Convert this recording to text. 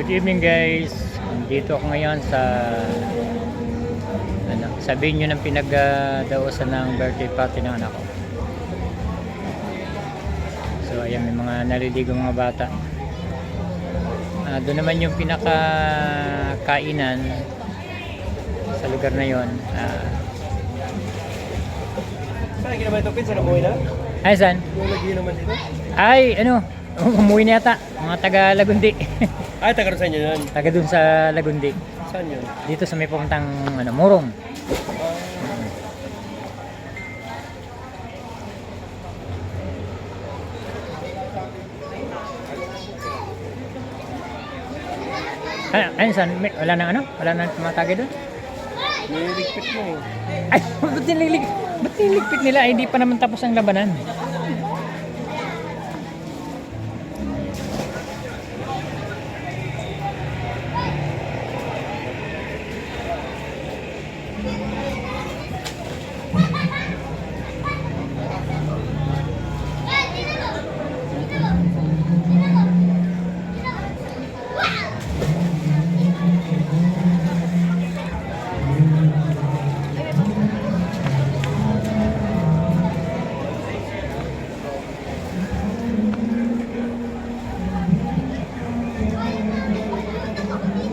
Good evening guys. Dito ako ngayon sa venue ng pinagdaosan ng birthday party ng anak ko. So ayan, may mga naliligo mga bata. Doon naman yung pinakakainan sa lugar na yon. Saan naman ito, Pins? Ano, umuwi na? Ay, saan? Yung lagi naman dito? Ay, umuwi na yata. Mga taga Lagundi. Ay, taga saan yun? Taga dun sa Lagundi. Saan yun? Dito sa may puntang Murong. Ayun, saan? Wala nang Wala nang tumatagay doon? Niligpit mo eh. Ay, ba't niligpit nila? Ay, hindi pa naman tapos ang labanan.